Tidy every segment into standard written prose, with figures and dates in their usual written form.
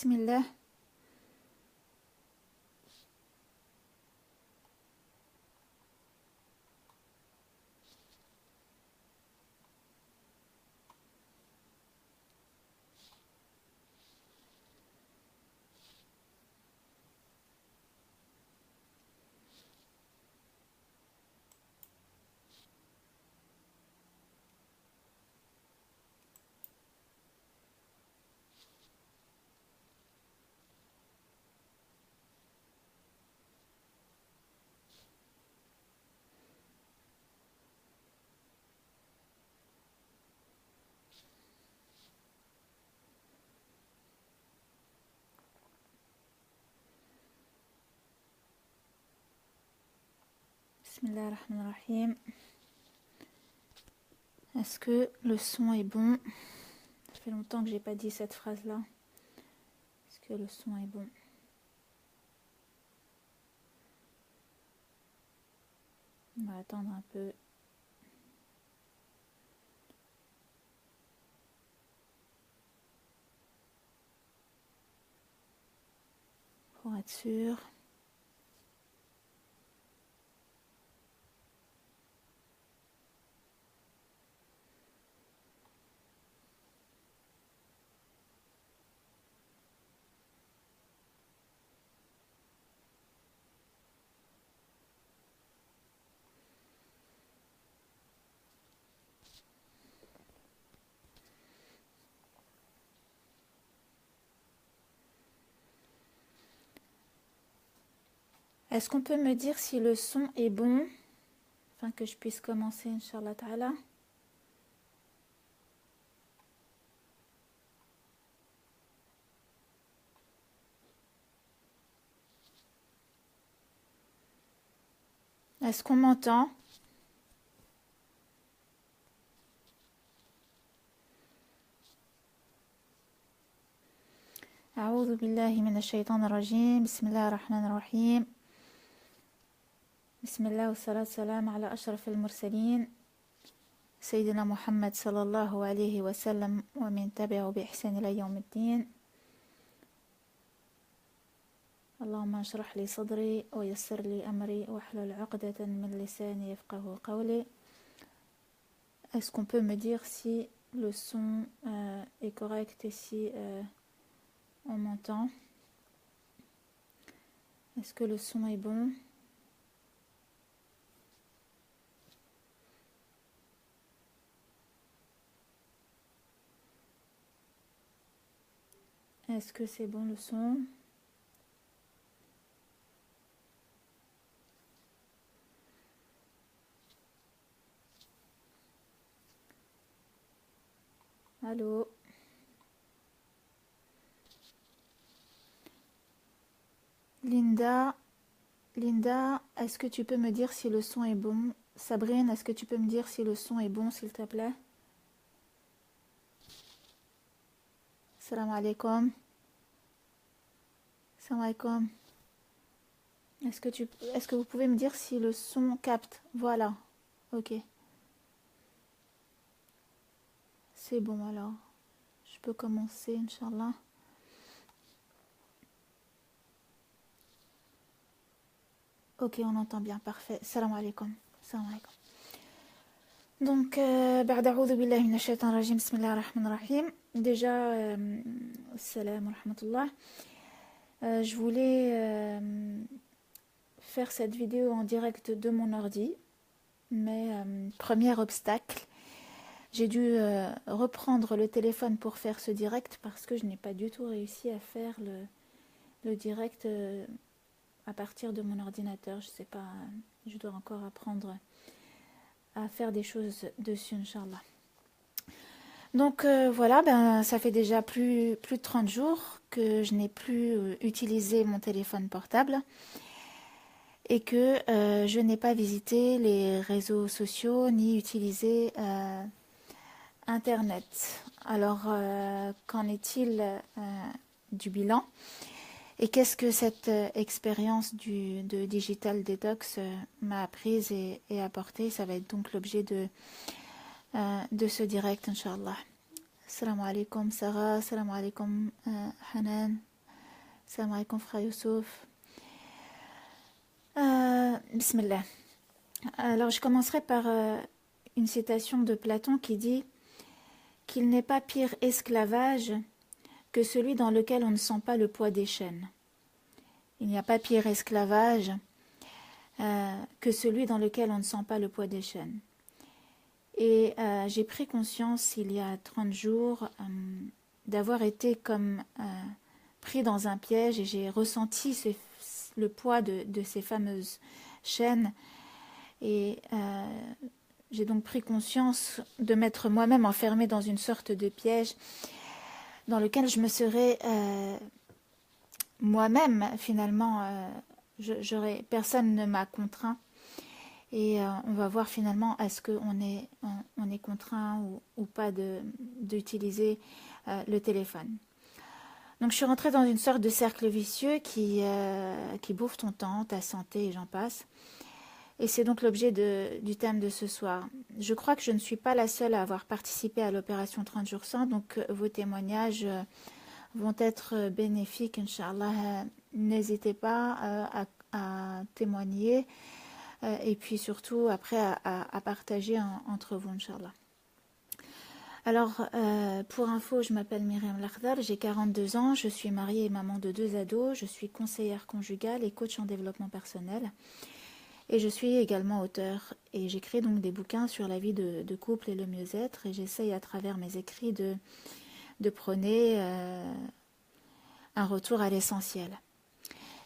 Bismillah. Bismillah ar-Rahman ar-Rahim. Est-ce que le son est bon? Ça fait longtemps que j'ai pas dit cette phrase-là. Est-ce que le son est bon? On va attendre un peu. Pour être sûr. Est-ce qu'on peut me dire si le son est bon, afin que je puisse commencer, Inch'Allah Ta'ala? Est-ce qu'on m'entend? أعوذ بالله من الشيطان الرجيم بسم الله الرحمن الرحيم بسم الله والصلاة والسلام على أشرف المرسلين سيدنا محمد صلى الله عليه وسلم ومن تبعه بإحسان إلى يوم الدين اللهم اشرح لي صدري ويسر لي أمري واحلل عقدة من لساني يفقه قولي. Est-ce qu'on peut me dire si le son est correct et si on m'entend? Est-ce que le son est bon? Est-ce que c'est bon le son? Allô? Linda, est-ce que tu peux me dire si le son est bon? Sabrine, est-ce que tu peux me dire si le son est bon, s'il te plaît? Salam alaikum. Salam alaikum. Est-ce que vous pouvez me dire si le son capte? Voilà. Ok. C'est bon alors. Je peux commencer, Inch'Allah. Ok, on entend bien, parfait. Salam alaikum. Salam alaikum. Donc, بعد أعوذ بالله من الشيطان الرجيم بسم الله الرحمن الرحيم. Déjà, salam wa rahmatullah. Je voulais faire cette vidéo en direct de mon ordi, mais premier obstacle, j'ai dû reprendre le téléphone pour faire ce direct parce que je n'ai pas du tout réussi à faire le direct à partir de mon ordinateur. Je sais pas, je dois encore apprendre à faire des choses dessus, Inch'Allah. Donc voilà, ça fait déjà plus de 30 jours que je n'ai plus utilisé mon téléphone portable et que je n'ai pas visité les réseaux sociaux ni utilisé Internet. Alors, qu'en est-il du bilan? Et qu'est-ce que cette expérience de Digital Detox m'a apprise et apporté? Ça va être donc l'objet de ce direct, Inch'Allah. Salam alaikum Sarah, salam alaikum Hanan, Salam alaikum, frère Youssouf. Bismillah. Alors, je commencerai par une citation de Platon qui dit qu'il n'est pas pire esclavage que celui dans lequel on ne sent pas le poids des chaînes. Il n'y a pas pire esclavage que celui dans lequel on ne sent pas le poids des chaînes. Et j'ai pris conscience il y a 30 jours d'avoir été comme pris dans un piège et j'ai ressenti le poids de ces fameuses chaînes. Et j'ai donc pris conscience de m'être moi-même enfermée dans une sorte de piège dans lequel je me serais moi-même finalement, personne ne m'a contraint. Et on va voir finalement est-ce qu'on est, on est contraint ou pas d'utiliser le téléphone. Donc je suis rentrée dans une sorte de cercle vicieux qui bouffe ton temps, ta santé et j'en passe. Et c'est donc l'objet du thème de ce soir. Je crois que je ne suis pas la seule à avoir participé à l'opération 30 jours sans, donc vos témoignages vont être bénéfiques, Inch'Allah. N'hésitez pas à témoigner et puis surtout après à partager entre vous, Inch'Allah. Alors, pour info, je m'appelle Myriam Lardal, j'ai 42 ans, je suis mariée et maman de 2 ados, je suis conseillère conjugale et coach en développement personnel. Et je suis également auteure et j'écris donc des bouquins sur la vie de couple et le mieux-être et j'essaye à travers mes écrits de prôner un retour à l'essentiel.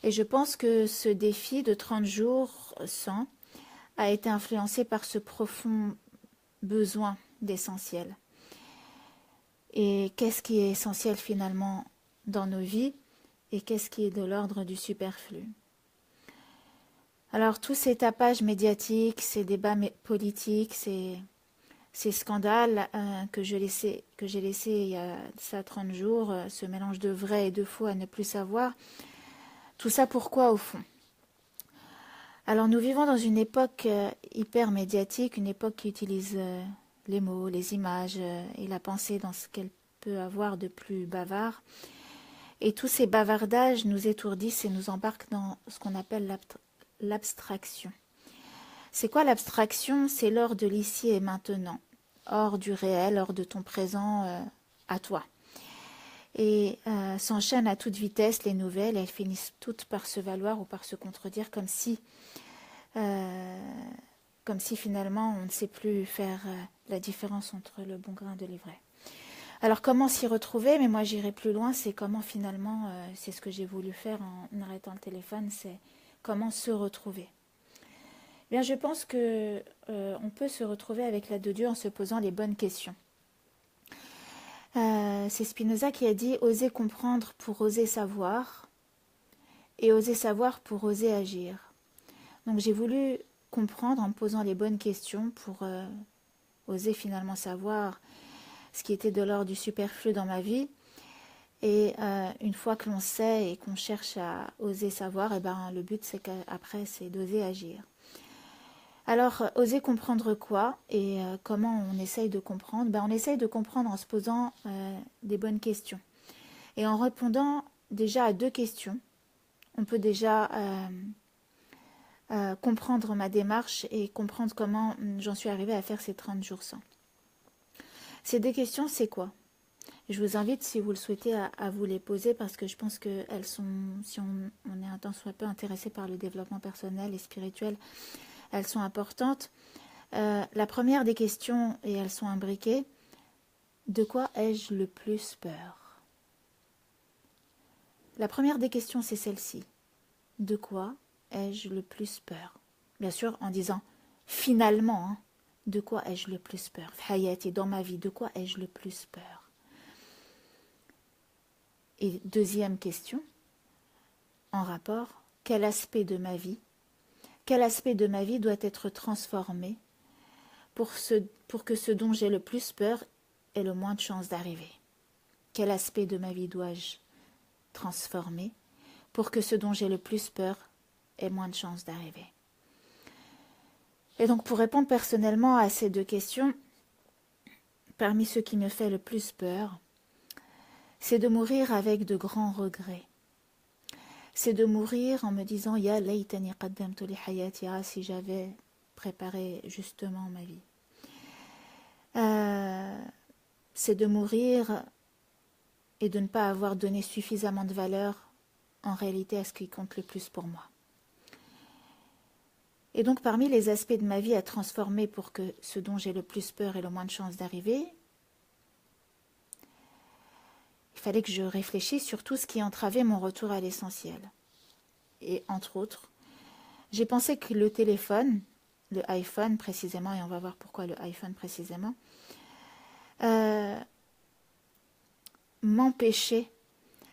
Et je pense que ce défi de 30 jours sans a été influencé par ce profond besoin d'essentiel. Et qu'est-ce qui est essentiel finalement dans nos vies et qu'est-ce qui est de l'ordre du superflu? Alors tous ces tapages médiatiques, ces débats politiques, ces scandales que j'ai laissés il y a ça 30 jours, ce mélange de vrai et de faux à ne plus savoir, tout ça pourquoi au fond? Alors nous vivons dans une époque hyper médiatique, une époque qui utilise les mots, les images et la pensée dans ce qu'elle peut avoir de plus bavard. Et tous ces bavardages nous étourdissent et nous embarquent dans ce qu'on appelle l'abstraction. C'est quoi l'abstraction? C'est l'hors de l'ici et maintenant, hors du réel, hors de ton présent à toi. Et s'enchaînent à toute vitesse les nouvelles, elles finissent toutes par se valoir ou par se contredire comme si finalement on ne sait plus faire la différence entre le bon grain de l'ivraie. Alors comment s'y retrouver? Mais moi j'irai plus loin, c'est comment finalement, c'est ce que j'ai voulu faire en arrêtant le téléphone, c'est comment se retrouver. Bien, je pense que on peut se retrouver avec l'aide de Dieu en se posant les bonnes questions. C'est Spinoza qui a dit « Oser comprendre pour oser savoir et oser savoir pour oser agir ». Donc j'ai voulu comprendre en me posant les bonnes questions pour oser finalement savoir ce qui était de l'ordre du superflu dans ma vie. Et une fois que l'on sait et qu'on cherche à oser savoir, et ben, le but c'est qu'après c'est d'oser agir. Alors, oser comprendre quoi et comment on essaye de comprendre? On essaye de comprendre en se posant des bonnes questions. Et en répondant déjà à 2 questions, on peut déjà comprendre ma démarche et comprendre comment j'en suis arrivée à faire ces 30 jours sans. Ces 2 questions, c'est quoi? Je vous invite, si vous le souhaitez, à vous les poser parce que je pense qu'elles sont, si on est un tant soit peu intéressé par le développement personnel et spirituel, elles sont importantes. La première des questions, et elles sont imbriquées, de quoi ai-je le plus peur? La première des questions, c'est celle-ci. De quoi ai-je le plus peur? Bien sûr, en disant finalement, hein, de quoi ai-je le plus peur? Hayati, dans ma vie, de quoi ai-je le plus peur? Et deuxième question, en rapport, quel aspect de ma vie doit être transformé pour que ce dont j'ai le plus peur ait le moins de chances d'arriver? Quel aspect de ma vie dois-je transformer pour que ce dont j'ai le plus peur ait moins de chances d'arriver? Et donc pour répondre personnellement à ces 2 questions, parmi ce qui me fait le plus peur, c'est de mourir avec de grands regrets. c'est de mourir en me disant Ya laytani qaddamtu li hayati, ah, si j'avais préparé justement ma vie. C'est de mourir et de ne pas avoir donné suffisamment de valeur en réalité à ce qui compte le plus pour moi. Et donc parmi les aspects de ma vie à transformer pour que ce dont j'ai le plus peur ait le moins de chances d'arriver, il fallait que je réfléchisse sur tout ce qui entravait mon retour à l'essentiel. Et entre autres, j'ai pensé que le téléphone, le iPhone précisément, et on va voir pourquoi le iPhone précisément, m'empêchait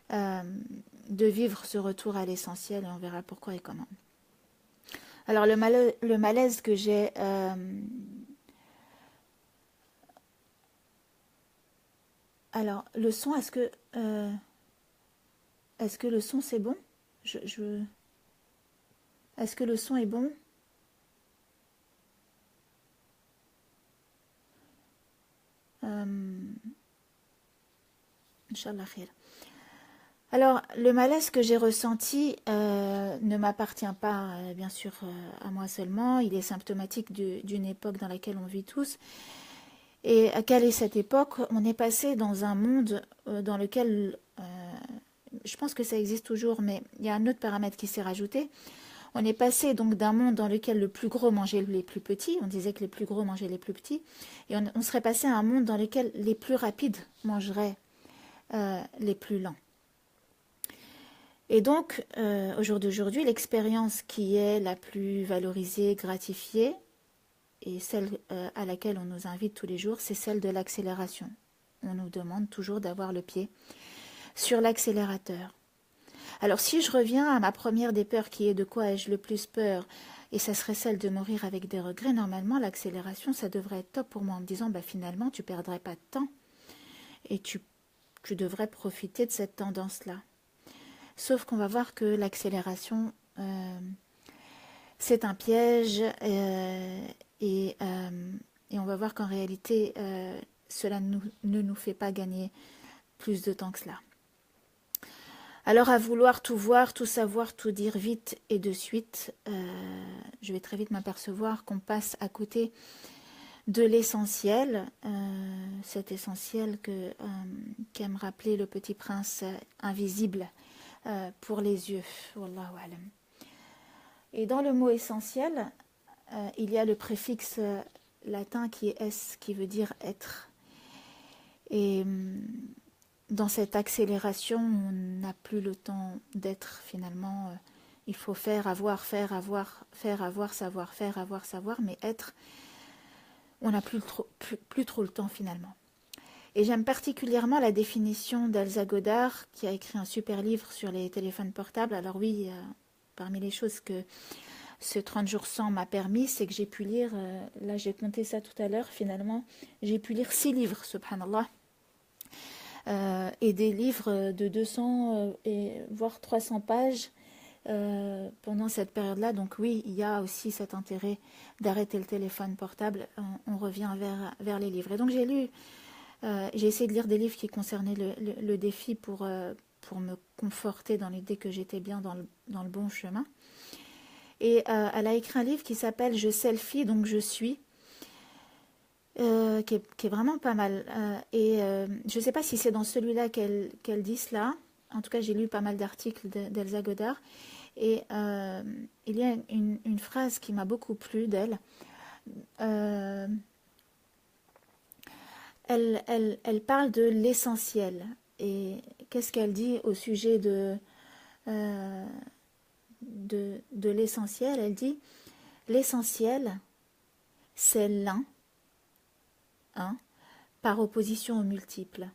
de vivre ce retour à l'essentiel, et on verra pourquoi et comment. Alors le malaise que j'ai... alors le son, est-ce que le son c'est bon? Est-ce que le son est bon? Inch'Allah khair. Alors, le malaise que j'ai ressenti ne m'appartient pas, bien sûr, à moi seulement. Il est symptomatique d'une époque dans laquelle on vit tous. Et à quelle est cette époque? On est passé dans un monde dans lequel, je pense que ça existe toujours, mais il y a un autre paramètre qui s'est rajouté. On est passé donc d'un monde dans lequel le plus gros mangeait les plus petits, on disait que les plus gros mangeaient les plus petits, et on serait passé à un monde dans lequel les plus rapides mangeraient les plus lents. Et donc, au jour d'aujourd'hui, l'expérience qui est la plus valorisée, gratifiée, et celle à laquelle on nous invite tous les jours, c'est celle de l'accélération. On nous demande toujours d'avoir le pied sur l'accélérateur. Alors si je reviens à ma première des peurs qui est de quoi ai-je le plus peur, et ça serait celle de mourir avec des regrets, normalement l'accélération ça devrait être top pour moi en me disant finalement tu perdrais pas de temps et tu devrais profiter de cette tendance-là. Sauf qu'on va voir que l'accélération c'est un piège et on va voir qu'en réalité cela ne nous fait pas gagner plus de temps que cela. Alors à vouloir tout voir, tout savoir, tout dire vite et de suite, je vais très vite m'apercevoir qu'on passe à côté de l'essentiel, cet essentiel qu'aime rappeler le petit prince invisible pour les yeux. Wallahu alam. Et dans le mot essentiel, il y a le préfixe latin qui est es, qui veut dire être. Et dans cette accélération, on n'a plus le temps d'être finalement. Il faut faire, avoir, savoir, faire, avoir, savoir, mais être, on n'a plus trop le temps finalement. Et j'aime particulièrement la définition d'Elsa Godard, qui a écrit un super livre sur les téléphones portables. Alors oui, parmi les choses que ce 30 jours sans m'a permis, c'est que j'ai pu lire, là j'ai compté ça tout à l'heure, finalement, j'ai pu lire 6 livres, subhanallah. Et des livres de 200 voire 300 pages pendant cette période-là. Donc oui, il y a aussi cet intérêt d'arrêter le téléphone portable. On revient vers les livres. Et donc j'ai essayé de lire des livres qui concernaient le défi pour me conforter dans l'idée que j'étais bien dans le bon chemin. Et elle a écrit un livre qui s'appelle « Je selfie, donc je suis ». Qui est vraiment pas mal. Je ne sais pas si c'est dans celui-là qu'elle dit cela. En tout cas, j'ai lu pas mal d'articles d'Elsa Godard. Et il y a une phrase qui m'a beaucoup plu d'elle. Elle parle de l'essentiel. Et qu'est-ce qu'elle dit au sujet de l'essentiel? Elle dit « L'essentiel, c'est l'un, par opposition au multiple.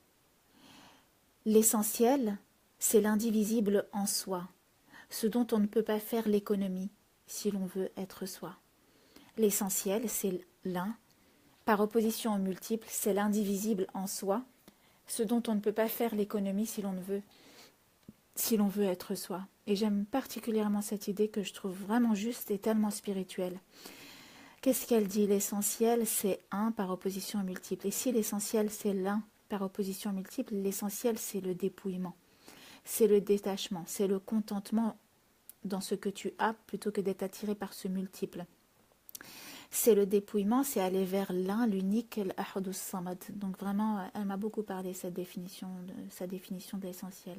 L'essentiel, c'est l'indivisible en soi, ce dont on ne peut pas faire l'économie si l'on veut être soi. L'essentiel, c'est l'un, par opposition au multiple, c'est l'indivisible en soi, ce dont on ne peut pas faire l'économie si l'on veut être soi. Et j'aime particulièrement cette idée que je trouve vraiment juste et tellement spirituelle. Qu'est-ce qu'elle dit? L'essentiel, c'est un par opposition au multiple. Et si l'essentiel, c'est l'un par opposition au multiple, l'essentiel, c'est le dépouillement. c'est le détachement, c'est le contentement dans ce que tu as plutôt que d'être attiré par ce multiple. C'est le dépouillement, c'est aller vers l'un, l'unique, l'ahadus samad. Donc vraiment, elle m'a beaucoup parlé sa définition de l'essentiel.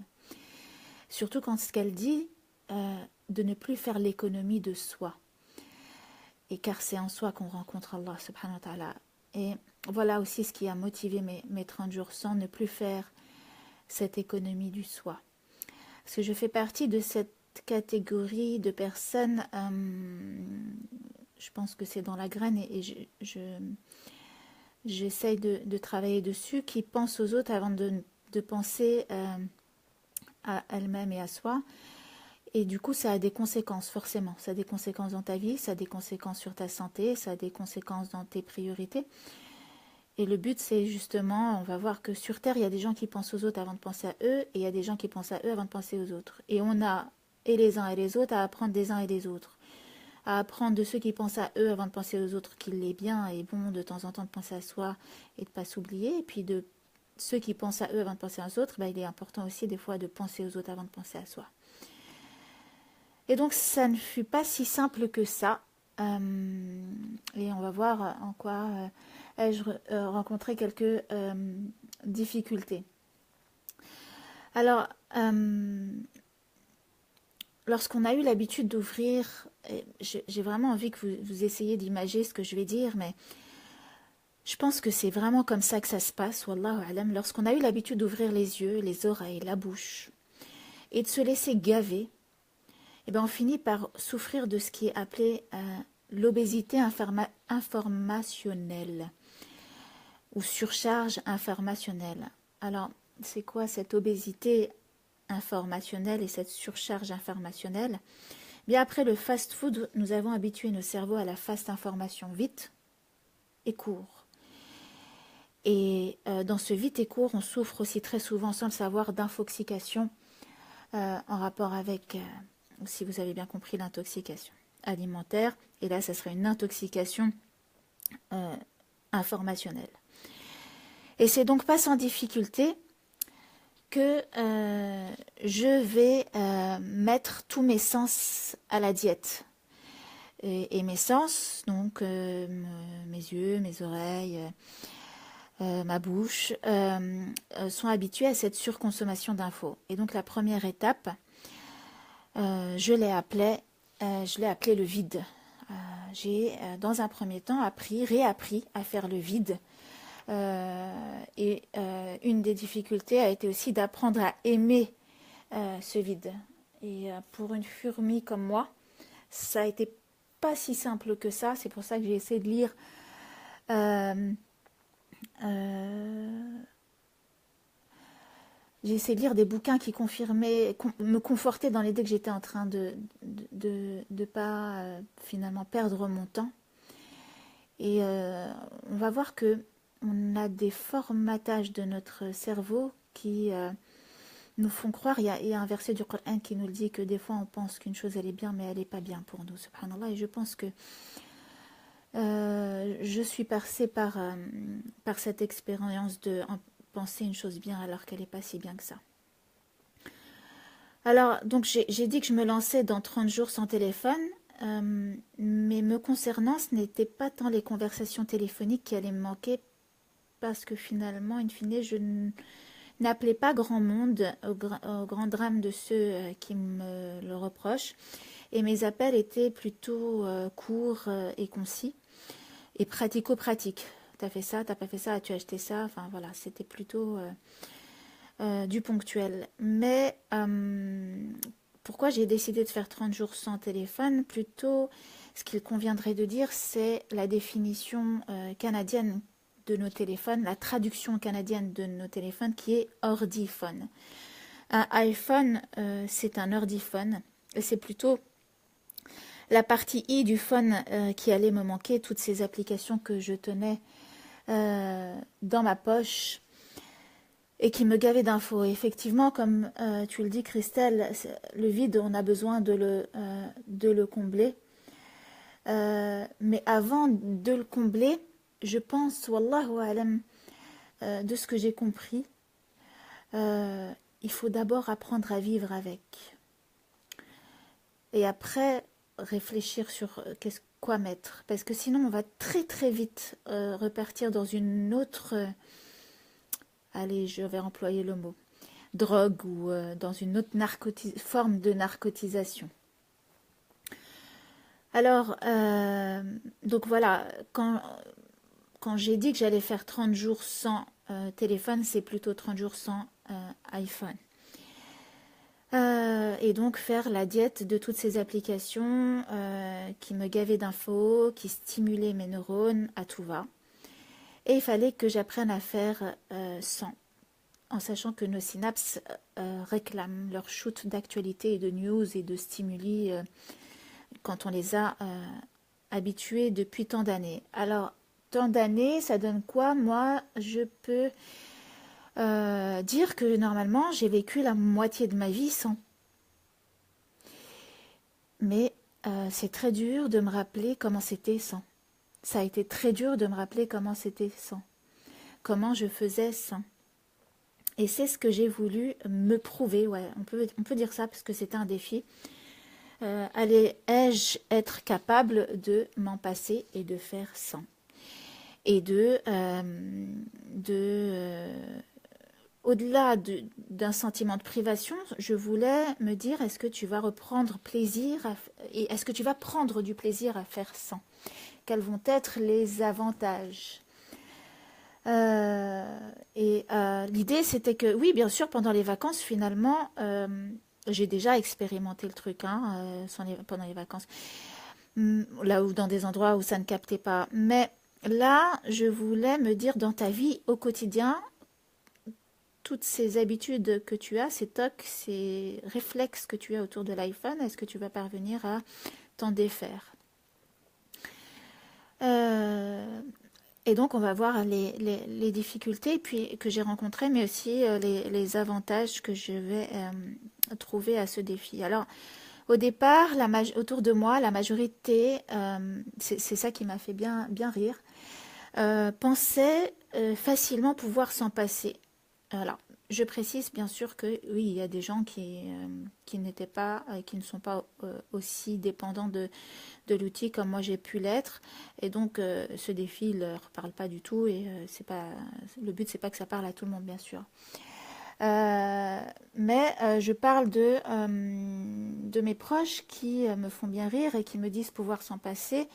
Surtout quand ce qu'elle dit, de ne plus faire l'économie de soi. Et car c'est en soi qu'on rencontre Allah subhanahu wa ta'ala. Et voilà aussi ce qui a motivé mes 30 jours sans ne plus faire cette économie du soi. Parce que je fais partie de cette catégorie de personnes, je pense que c'est dans la graine et j'essaye de travailler dessus, qui pensent aux autres avant de penser à elles-mêmes et à soi. Et du coup, ça a des conséquences, forcément. Ça a des conséquences dans ta vie, ça a des conséquences sur ta santé, ça a des conséquences dans tes priorités. Et le but, c'est justement, on va voir que sur Terre, il y a des gens qui pensent aux autres avant de penser à eux, et il y a des gens qui pensent à eux avant de penser aux autres. Et on a, et les uns et les autres, à apprendre des uns et des autres. À apprendre de ceux qui pensent à eux avant de penser aux autres qu'il est bien et bon de temps en temps de penser à soi et de ne pas s'oublier. Et puis de ceux qui pensent à eux avant de penser aux autres, il est important aussi des fois de penser aux autres avant de penser à soi. Et donc ça ne fut pas si simple que ça. Et on va voir en quoi ai-je rencontré quelques difficultés. Alors, lorsqu'on a eu l'habitude d'ouvrir, j'ai vraiment envie que vous essayiez d'imager ce que je vais dire, mais je pense que c'est vraiment comme ça que ça se passe, wallahu alam. Lorsqu'on a eu l'habitude d'ouvrir les yeux, les oreilles, la bouche, et de se laisser gaver, eh bien on finit par souffrir de ce qui est appelé l'obésité informationnelle ou surcharge informationnelle. Alors, c'est quoi cette obésité informationnelle et cette surcharge informationnelle? Bien après le fast-food, nous avons habitué nos cerveaux à la fast information, vite et court. Et dans ce vite et court, on souffre aussi très souvent, sans le savoir, d'intoxication en rapport avec, si vous avez bien compris, l'intoxication alimentaire. Et là, ça serait une intoxication informationnelle. Et c'est donc pas sans difficulté que je vais mettre tous mes sens à la diète. Et mes sens, donc mes yeux, mes oreilles, ma bouche, sont habitués à cette surconsommation d'infos. Et donc la première étape, je l'ai appelé le vide. J'ai dans un premier temps réappris à faire le vide. Et une des difficultés a été aussi d'apprendre à aimer ce vide. Et pour une fourmi comme moi, ça a été pas si simple que ça. C'est pour ça que j'ai essayé de lire des bouquins qui me confortaient dans l'idée que j'étais en train de pas finalement perdre mon temps. Et on va voir que on a des formatages de notre cerveau qui nous font croire. Il y a un verset du Coran qui nous le dit, que des fois on pense qu'une chose elle est bien, mais elle n'est pas bien pour nous, subhanallah. Et je pense que je suis passée par cette expérience de penser une chose bien alors qu'elle n'est pas si bien que ça. Alors, donc j'ai dit que je me lançais dans 30 jours sans téléphone, mais me concernant, ce n'était pas tant les conversations téléphoniques qui allaient me manquer, parce que finalement, in fine, je n'appelais pas grand monde au grand drame de ceux qui me le reprochent, et mes appels étaient plutôt courts et concis, et pratico-pratiques. T'as fait ça, t'as pas fait ça, as-tu acheté ça? Enfin voilà, c'était plutôt du ponctuel. Mais pourquoi j'ai décidé de faire 30 jours sans téléphone? Plutôt, ce qu'il conviendrait de dire, c'est la définition canadienne de nos téléphones, la traduction canadienne de nos téléphones, qui est ordiphone. Un iPhone, c'est un ordiphone, et c'est plutôt la partie i du phone qui allait me manquer, toutes ces applications que je tenais dans ma poche et qui me gavaient d'infos. Effectivement, comme tu le dis, Christelle, le vide, on a besoin de le combler. Mais avant de le combler, je pense, wallahu alam, de ce que j'ai compris, il faut d'abord apprendre à vivre avec. Et après, réfléchir sur quoi mettre. Parce que sinon, on va très très vite repartir dans une autre... allez, je vais employer le mot. Drogue ou dans une autre forme de narcotisation. Alors, donc voilà, quand j'ai dit que j'allais faire 30 jours sans téléphone, c'est plutôt 30 jours sans iPhone. Et donc faire la diète de toutes ces applications qui me gavaient d'infos, qui stimulaient mes neurones à tout va. Et il fallait que j'apprenne à faire sans, en sachant que nos synapses réclament leur shoot d'actualité et de news et de stimuli quand on les a habitués depuis tant d'années. Alors, tant d'années, ça donne quoi? Moi, je peux dire que normalement, j'ai vécu la moitié de ma vie sans. Mais c'est très dur de me rappeler comment c'était sans. Ça a été très dur de me rappeler comment c'était sans. Comment je faisais sans. Et c'est ce que j'ai voulu me prouver. Ouais, on peut dire ça parce que c'était un défi. Ai-je être capable de m'en passer et de faire sans? Et au-delà d'un sentiment de privation, je voulais me dire, est-ce que tu vas reprendre plaisir et est-ce que tu vas prendre du plaisir à faire sans? Quels vont être les avantages? L'idée, c'était que, oui, bien sûr, pendant les vacances, finalement, j'ai déjà expérimenté le truc pendant les vacances, là où dans des endroits où ça ne captait pas. Mais là, je voulais me dire, dans ta vie au quotidien, toutes ces habitudes que tu as, ces tocs, ces réflexes que tu as autour de l'iPhone, est-ce que tu vas parvenir à t'en défaire? Et donc, on va voir les difficultés puis, que j'ai rencontrées, mais aussi les avantages que je vais trouver à ce défi. Alors, au départ, autour de moi, la majorité, c'est ça qui m'a fait bien rire, pensait facilement pouvoir s'en passer. Alors, je précise bien sûr que oui, il y a des gens qui n'étaient pas, qui ne sont pas aussi dépendants de l'outil comme moi j'ai pu l'être, et donc ce défi ne leur parle pas du tout, et le but c'est pas que ça parle à tout le monde bien sûr. Mais je parle de mes proches qui me font bien rire et qui me disent pouvoir s'en passer.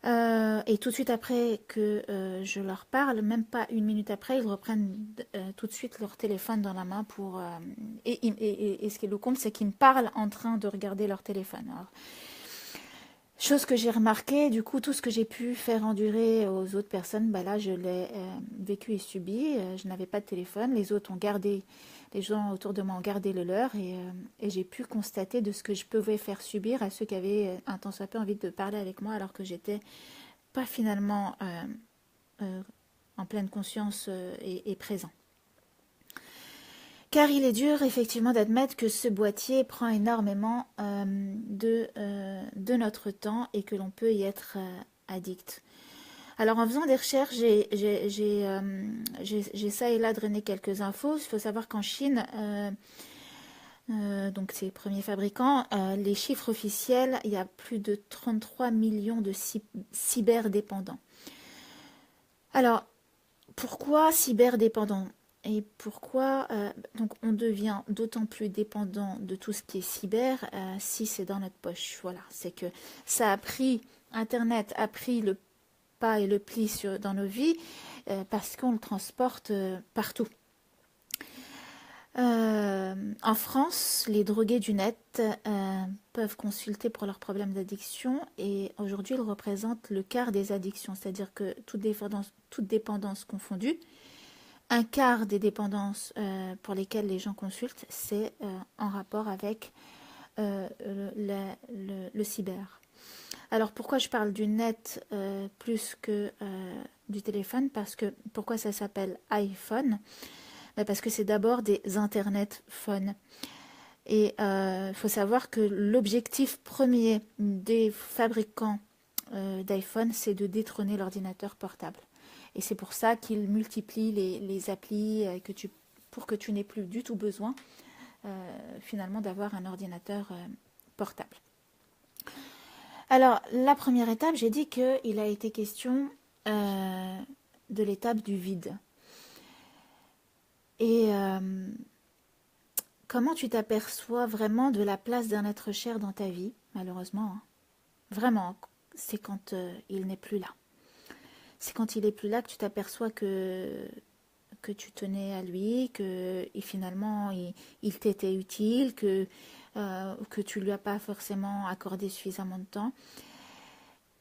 Et tout de suite après que je leur parle, même pas une minute après, ils reprennent tout de suite leur téléphone dans la main pour... et ce qui est le comble, c'est qu'ils me parlent en train de regarder leur téléphone. Alors, chose que j'ai remarqué, du coup, tout ce que j'ai pu faire endurer aux autres personnes, bah là, je l'ai vécu et subi. Je n'avais pas de téléphone, les autres ont gardé... Les gens autour de moi ont gardé le leur et j'ai pu constater de ce que je pouvais faire subir à ceux qui avaient un tant soit peu envie de parler avec moi alors que j'étais pas finalement en pleine conscience et présent. Car il est dur effectivement d'admettre que ce boîtier prend énormément de notre temps et que l'on peut y être addict. Alors en faisant des recherches, j'ai ça et là drainé quelques infos. Il faut savoir qu'en Chine, donc c'est les premiers fabricants, les chiffres officiels, il y a plus de 33 millions de cyberdépendants. Alors, pourquoi cyberdépendants? Et pourquoi donc on devient d'autant plus dépendant de tout ce qui est cyber si c'est dans notre poche? Voilà, c'est que ça a pris, Internet a pris le pas et le pli dans nos vies parce qu'on le transporte partout. En France, les drogués du net peuvent consulter pour leurs problèmes d'addiction et aujourd'hui ils représentent le quart des addictions, c'est-à-dire que toute dépendance confondue, un quart des dépendances pour lesquelles les gens consultent, c'est en rapport avec le cyber. Alors pourquoi je parle du net plus que du téléphone? Pourquoi ça s'appelle iPhone? Parce que c'est d'abord des internet phones. Et il faut savoir que l'objectif premier des fabricants d'iPhone, c'est de détrôner l'ordinateur portable. Et c'est pour ça qu'ils multiplient les applis que tu pour que tu n'aies plus du tout besoin finalement d'avoir un ordinateur portable. Alors, la première étape, j'ai dit qu'il a été question de l'étape du vide. Et comment tu t'aperçois vraiment de la place d'un être cher dans ta vie, malheureusement, hein. Vraiment, c'est quand il n'est plus là. C'est quand il n'est plus là que tu t'aperçois que tu tenais à lui, que finalement il t'était utile, que tu ne lui as pas forcément accordé suffisamment de temps.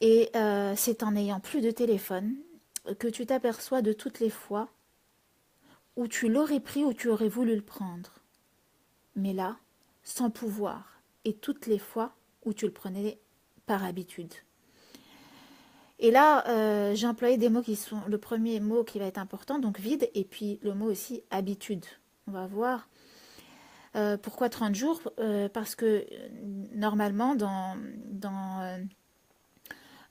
Et c'est en n'ayant plus de téléphone que tu t'aperçois de toutes les fois où tu l'aurais pris ou tu aurais voulu le prendre. Mais là, sans pouvoir. Et toutes les fois où tu le prenais par habitude. Et là, j'ai employé des mots qui sont... Le premier mot qui va être important, donc vide, et puis le mot aussi habitude. On va voir. Pourquoi 30 jours parce que normalement, dans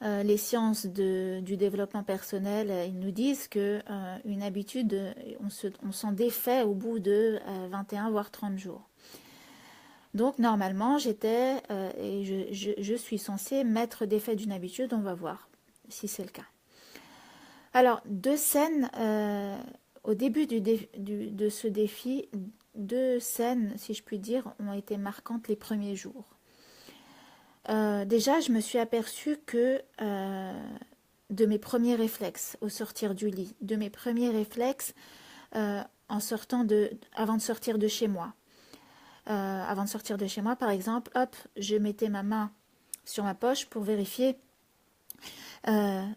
les sciences du développement personnel, ils nous disent que une habitude, on s'en défait au bout de 21 voire 30 jours. Donc normalement, j'étais et je suis censée mettre d'effet d'une habitude, on va voir si c'est le cas. Alors, 2 scènes, au début de ce défi, 2 scènes, si je puis dire, ont été marquantes les premiers jours. Déjà, je me suis aperçue que de mes premiers réflexes au sortir du lit, de mes premiers réflexes avant de sortir de chez moi. Avant de sortir de chez moi, par exemple, hop, je mettais ma main sur ma poche pour vérifier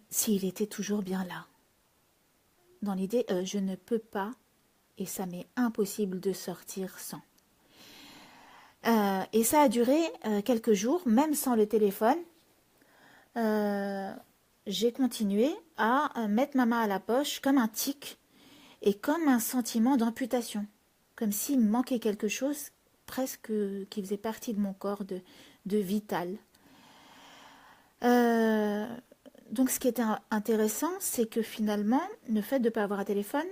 s'il était toujours bien là. Dans l'idée, je ne peux pas, et ça m'est impossible de sortir sans. Et ça a duré quelques jours, même sans le téléphone. J'ai continué à mettre ma main à la poche comme un tic et comme un sentiment d'amputation, comme s'il me manquait quelque chose presque qui faisait partie de mon corps, de vital. Donc ce qui était intéressant, c'est que finalement, le fait de ne pas avoir un téléphone,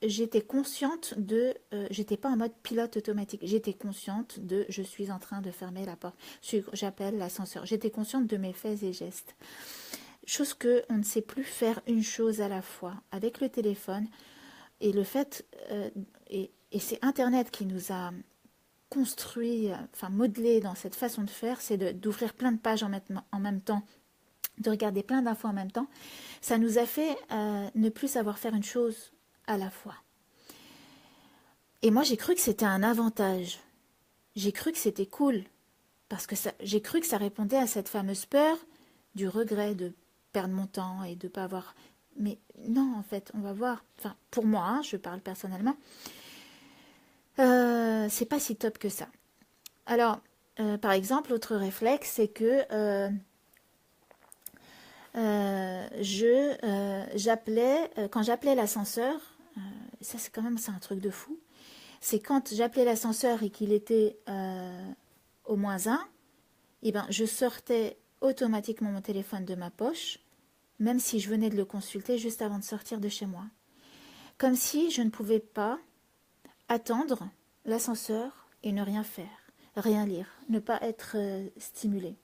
j'étais consciente j'étais pas en mode pilote automatique, j'étais consciente je suis en train de fermer la porte, j'appelle l'ascenseur, j'étais consciente de mes faits et gestes. Chose qu'on ne sait plus faire une chose à la fois avec le téléphone et le fait, et c'est Internet qui nous a construit, enfin modelé dans cette façon de faire, c'est d'ouvrir plein de pages en même temps, de regarder plein d'infos en même temps. Ça nous a fait ne plus savoir faire une chose à la fois. Et moi, j'ai cru que c'était un avantage. J'ai cru que c'était cool. Parce que j'ai cru que ça répondait à cette fameuse peur du regret de perdre mon temps et de ne pas avoir... Mais non, en fait, on va voir. Enfin, pour moi, hein, je parle personnellement. C'est pas si top que ça. Alors, par exemple, l'autre réflexe, c'est que quand j'appelais l'ascenseur, ça c'est quand même un truc de fou, c'est quand j'appelais l'ascenseur et qu'il était au -1, et ben, je sortais automatiquement mon téléphone de ma poche, même si je venais de le consulter juste avant de sortir de chez moi. Comme si je ne pouvais pas attendre l'ascenseur et ne rien faire, rien lire, ne pas être stimulé.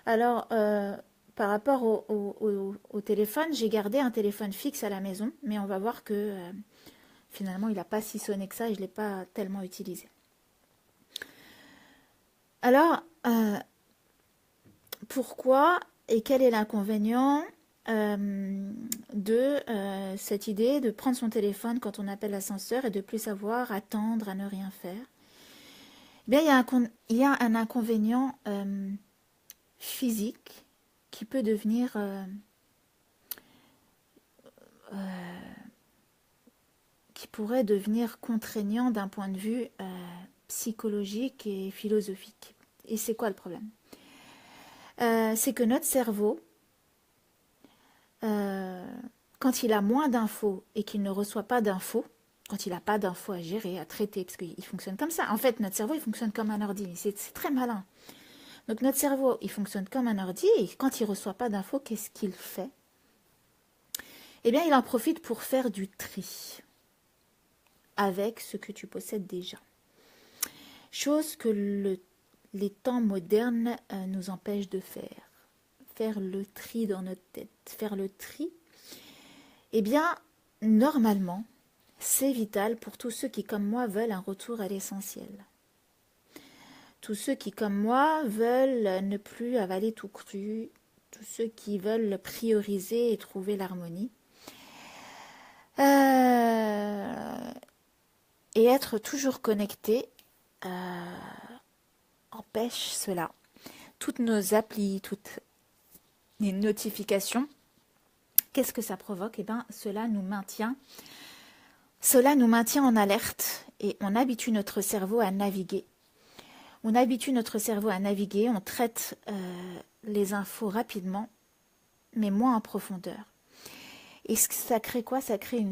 Alors, par rapport au téléphone, j'ai gardé un téléphone fixe à la maison, mais on va voir que finalement, il n'a pas si sonné que ça et je ne l'ai pas tellement utilisé. Alors, pourquoi et quel est l'inconvénient de cette idée de prendre son téléphone quand on appelle l'ascenseur et de plus savoir attendre à ne rien faire? Eh bien, il y a un inconvénient physique qui peut devenir qui pourrait devenir contraignant d'un point de vue psychologique et philosophique. Et c'est quoi le problème? C'est que notre cerveau, quand il a moins d'infos et qu'il ne reçoit pas d'infos, quand il n'a pas d'infos à gérer, à traiter, parce qu'il fonctionne comme ça. En fait, notre cerveau, il fonctionne comme un ordi. C'est très malin. Donc notre cerveau, il fonctionne comme un ordi et quand il ne reçoit pas d'infos, qu'est-ce qu'il fait? Eh bien, il en profite pour faire du tri. avec ce que tu possèdes déjà. Chose que les temps modernes nous empêchent de faire. Faire le tri dans notre tête. Faire le tri, eh bien, normalement, c'est vital pour tous ceux qui, comme moi, veulent un retour à l'essentiel. Tous ceux qui, comme moi, veulent ne plus avaler tout cru. Tous ceux qui veulent prioriser et trouver l'harmonie. Et être toujours connecté empêche cela. Toutes nos applis, toutes les notifications, qu'est-ce que ça provoque? Eh bien, cela nous maintient en alerte et on habitue notre cerveau à naviguer. On habitue notre cerveau à naviguer, on traite les infos rapidement, mais moins en profondeur. Et ça crée quoi? Ça crée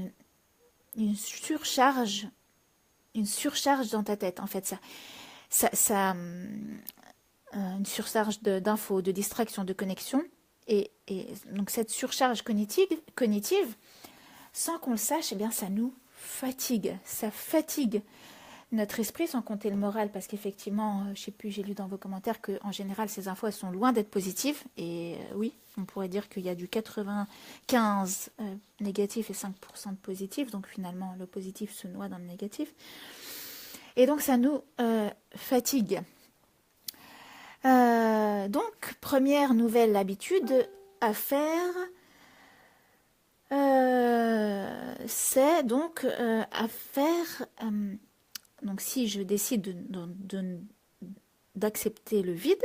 une surcharge dans ta tête, en fait. Une surcharge d'infos, de distractions, de connexions. Et donc cette surcharge cognitive, sans qu'on le sache, eh bien, ça nous fatigue. Ça fatigue notre esprit, sans compter le moral, parce qu'effectivement, je sais plus, j'ai lu dans vos commentaires qu'en général, ces infos, elles sont loin d'être positives. Et oui, on pourrait dire qu'il y a du 95 négatif et 5% de positif. Donc finalement, le positif se noie dans le négatif. Et donc, ça nous fatigue. Donc, première nouvelle habitude à faire, c'est donc à faire... donc, si je décide d'accepter le vide,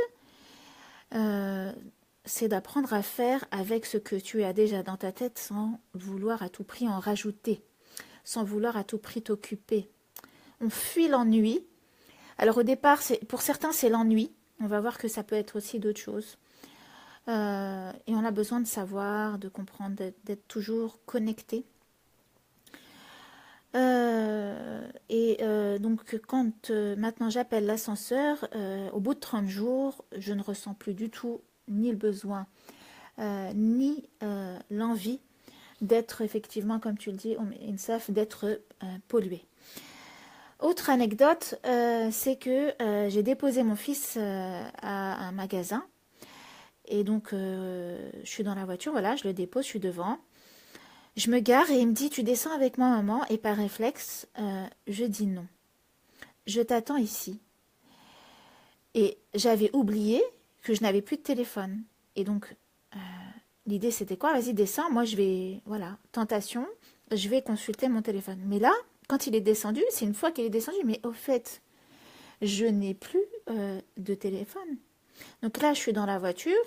c'est d'apprendre à faire avec ce que tu as déjà dans ta tête sans vouloir à tout prix en rajouter, sans vouloir à tout prix t'occuper. On fuit l'ennui. Alors au départ, pour certains, c'est l'ennui. On va voir que ça peut être aussi d'autres choses. Et on a besoin de savoir, de comprendre, d'être toujours connecté. Donc quand maintenant j'appelle l'ascenseur, au bout de 30 jours, je ne ressens plus du tout ni le besoin, ni l'envie d'être effectivement, comme tu le dis, Insaf, d'être pollué. Autre anecdote, c'est que j'ai déposé mon fils à un magasin. Et donc, je suis dans la voiture, voilà, je le dépose, je suis devant. Je me gare et il me dit, tu descends avec moi, maman? Et par réflexe, je dis non. Je t'attends ici. Et j'avais oublié que je n'avais plus de téléphone. Et donc, l'idée, c'était quoi? Vas-y, descends, moi, je vais, voilà, tentation, je vais consulter mon téléphone. Mais là, quand il est descendu, c'est une fois qu'il est descendu, mais au fait, je n'ai plus de téléphone. Donc là, je suis dans la voiture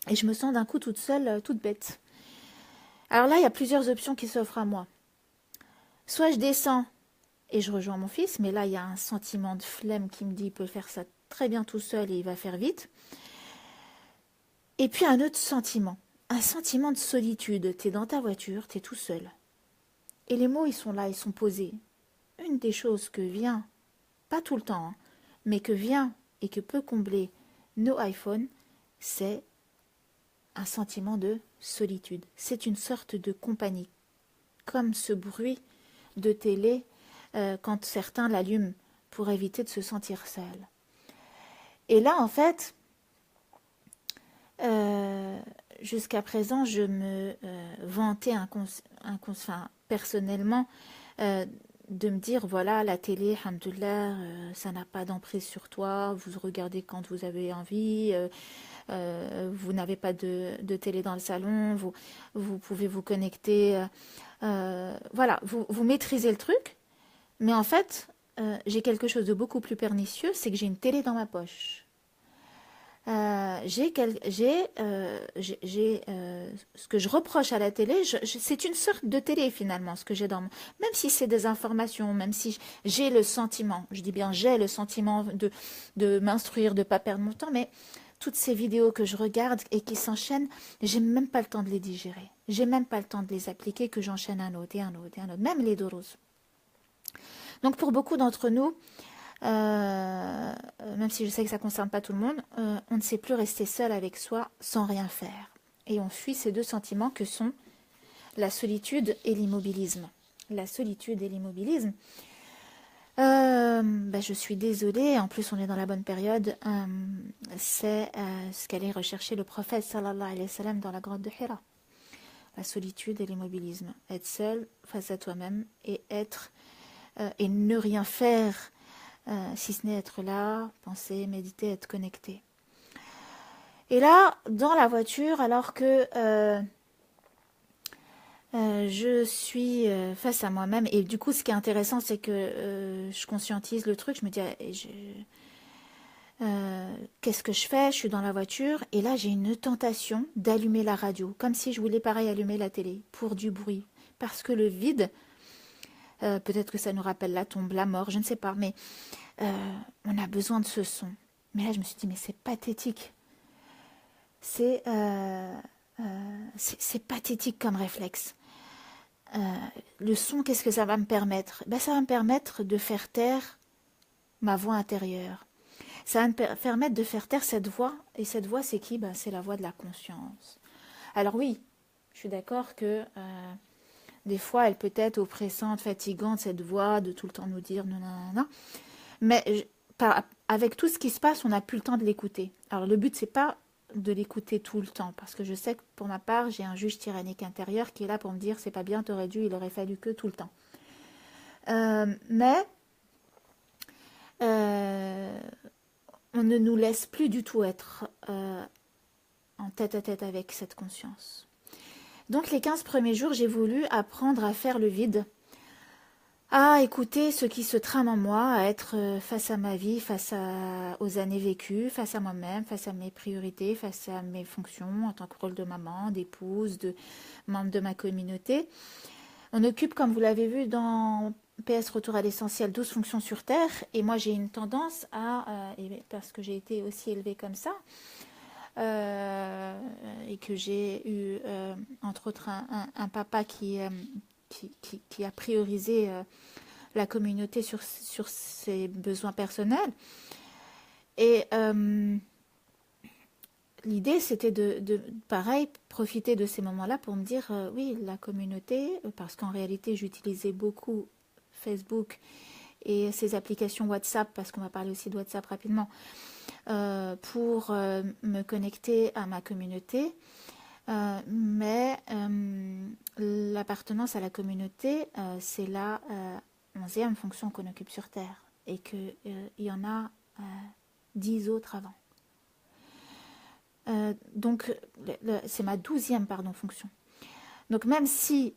et je me sens d'un coup toute seule, toute bête. Alors là, il y a plusieurs options qui s'offrent à moi. Soit je descends et je rejoins mon fils, mais là, il y a un sentiment de flemme qui me dit il peut faire ça très bien tout seul et il va faire vite. Et puis un autre sentiment, un sentiment de solitude. Tu es dans ta voiture, tu es tout seul. Et les mots, ils sont là, ils sont posés. Une des choses que vient, pas tout le temps, hein, mais que vient et que peut combler nos iPhones, c'est un sentiment de solitude. C'est une sorte de compagnie, comme ce bruit de télé quand certains l'allument pour éviter de se sentir seul. Et là, en fait, jusqu'à présent, je me vantais personnellement de me dire, voilà, la télé, alhamdoulilah, ça n'a pas d'emprise sur toi, vous regardez quand vous avez envie, vous n'avez pas de télé dans le salon, vous pouvez vous connecter, voilà, vous maîtrisez le truc, mais en fait, j'ai quelque chose de beaucoup plus pernicieux, c'est que j'ai une télé dans ma poche. Ce que je reproche à la télé, c'est une sorte de télé finalement, ce que j'ai dans même si c'est des informations, même si j'ai le sentiment, je dis bien j'ai le sentiment de m'instruire, de ne pas perdre mon temps, mais toutes ces vidéos que je regarde et qui s'enchaînent, j'ai même pas le temps de les digérer, j'ai même pas le temps de les appliquer, que j'enchaîne un autre et un autre et un autre, même les doros. Donc pour beaucoup d'entre nous, même si je sais que ça ne concerne pas tout le monde, on ne sait plus rester seul avec soi sans rien faire. Et on fuit ces deux sentiments que sont la solitude et l'immobilisme. la solitude et l'immobilisme. Je suis désolée, en plus on est dans la bonne période, c'est ce qu'allait rechercher le prophète sallallahu alayhi wa sallam dans la grotte de Hira. La solitude et l'immobilisme. Être seul face à toi-même et et ne rien faire, si ce n'est être là, penser, méditer, être connecté. Et là, dans la voiture, alors que je suis face à moi-même, et du coup, ce qui est intéressant, c'est que je conscientise le truc, je me dis, qu'est-ce que je fais? Je suis dans la voiture, et là, j'ai une tentation d'allumer la radio, comme si je voulais pareil allumer la télé, pour du bruit. Parce que le vide, peut-être que ça nous rappelle la tombe, la mort, je ne sais pas, mais on a besoin de ce son. Mais là, je me suis dit, mais c'est pathétique. C'est pathétique comme réflexe. Le son, qu'est-ce que ça va me permettre? Ça va me permettre de faire taire ma voix intérieure. Ça va me permettre de faire taire cette voix. Et cette voix, c'est qui? C'est la voix de la conscience. Alors oui, je suis d'accord que des fois, elle peut être oppressante, fatigante, cette voix, de tout le temps nous dire non, non, non, non. Mais avec tout ce qui se passe, on n'a plus le temps de l'écouter. Alors le but, c'est pas de l'écouter tout le temps, parce que je sais que pour ma part, j'ai un juge tyrannique intérieur qui est là pour me dire c'est pas bien, t'aurais dû, il aurait fallu que tout le temps. Mais on ne nous laisse plus du tout être en tête à tête avec cette conscience. Donc les 15 premiers jours, j'ai voulu apprendre à faire le vide, à écouter ce qui se trame en moi, à être face à ma vie, aux années vécues, face à moi-même, face à mes priorités, face à mes fonctions en tant que rôle de maman, d'épouse, de membre de ma communauté. On occupe, comme vous l'avez vu dans PS Retour à l'essentiel, 12 fonctions sur Terre, et moi j'ai une tendance parce que j'ai été aussi élevée comme ça, et que j'ai eu entre autres un papa qui a priorisé la communauté sur ses besoins personnels. Et l'idée, c'était pareil, profiter de ces moments-là pour me dire, oui, la communauté, parce qu'en réalité, j'utilisais beaucoup Facebook et ces applications WhatsApp, parce qu'on va parler aussi de WhatsApp rapidement, pour me connecter à ma communauté. Mais l'appartenance à la communauté, c'est la 11e fonction qu'on occupe sur Terre, et qu'il y en a 10 autres avant. Donc, c'est ma 12e fonction. Donc, même si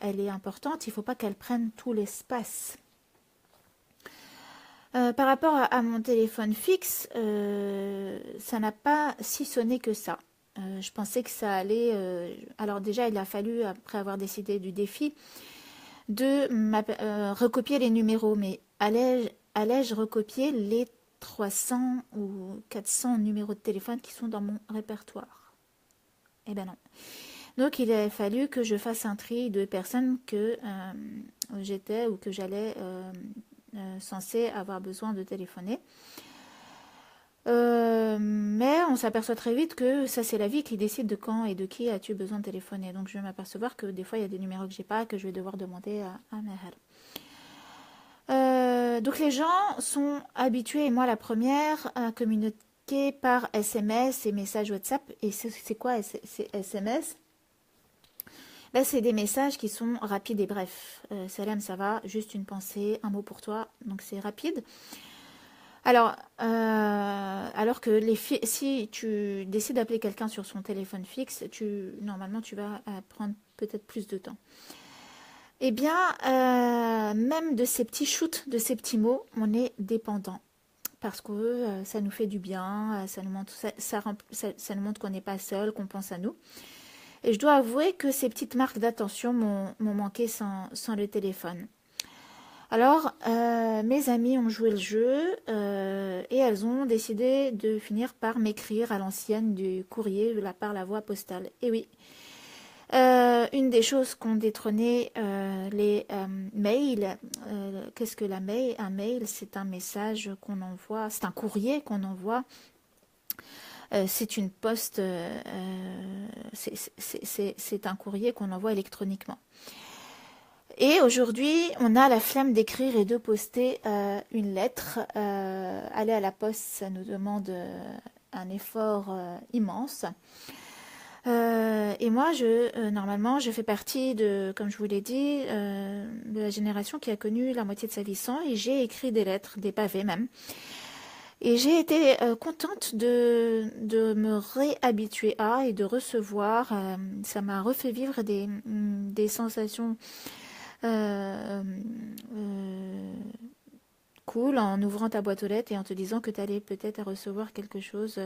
elle est importante, il ne faut pas qu'elle prenne tout l'espace. Par rapport à mon téléphone fixe, ça n'a pas si sonné que ça. Je pensais que ça allait... alors déjà, il a fallu, après avoir décidé du défi, de recopier les numéros. Mais allais-je recopier les 300 ou 400 numéros de téléphone qui sont dans mon répertoire? Eh bien non. Donc il a fallu que je fasse un tri de personnes que j'étais ou que j'allais censée avoir besoin de téléphoner. Mais on s'aperçoit très vite que ça, c'est la vie qui décide de quand et de qui as-tu besoin de téléphoner. Donc je vais m'apercevoir que des fois il y a des numéros que j'ai pas, que je vais devoir demander à Meher. Donc les gens sont habitués, et moi la première, à communiquer par SMS et messages WhatsApp. Et c'est quoi ces SMS? C'est des messages qui sont rapides et brefs. Salam, ça va, juste une pensée, un mot pour toi, donc c'est rapide. Alors que si tu décides d'appeler quelqu'un sur son téléphone fixe, normalement tu vas prendre peut-être plus de temps. Eh bien, même de ces petits shoots, de ces petits mots, on est dépendant. Parce que ça nous fait du bien, ça nous montre qu'on n'est pas seul, qu'on pense à nous. Et je dois avouer que ces petites marques d'attention m'ont manqué sans le téléphone. Alors, mes amies ont joué le jeu et elles ont décidé de finir par m'écrire à l'ancienne du courrier par la voie postale. Et oui, une des choses qu'ont détrôné les mails, qu'est-ce que la mail? Un mail, c'est un message qu'on envoie, c'est un courrier qu'on envoie. C'est une poste, c'est un courrier qu'on envoie électroniquement. Et aujourd'hui, on a la flemme d'écrire et de poster une lettre. Aller à la poste, ça nous demande un effort immense. Et moi, normalement, je fais partie de, comme je vous l'ai dit, de la génération qui a connu la moitié de sa vie sans, et j'ai écrit des lettres, des pavés même. Et j'ai été contente de me réhabituer à et de recevoir. Ça m'a refait vivre des sensations euh, euh, cool en ouvrant ta boîte aux lettres et en te disant que tu allais peut-être à recevoir quelque chose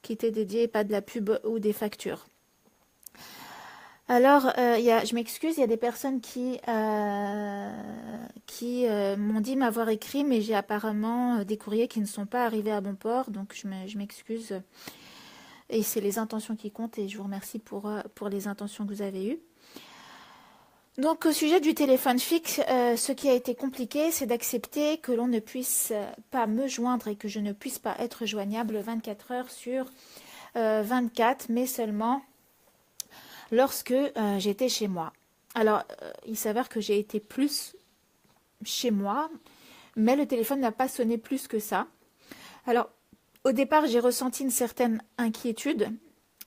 qui t'est dédié, pas de la pub ou des factures. Alors, je m'excuse, il y a des personnes qui m'ont dit m'avoir écrit, mais j'ai apparemment des courriers qui ne sont pas arrivés à bon port, donc je m'excuse. Et c'est les intentions qui comptent, et je vous remercie pour les intentions que vous avez eues. Donc, au sujet du téléphone fixe, ce qui a été compliqué, c'est d'accepter que l'on ne puisse pas me joindre et que je ne puisse pas être joignable 24 heures sur 24, mais seulement lorsque j'étais chez moi. Alors, il s'avère que j'ai été plus chez moi, mais le téléphone n'a pas sonné plus que ça. Alors, au départ, j'ai ressenti une certaine inquiétude,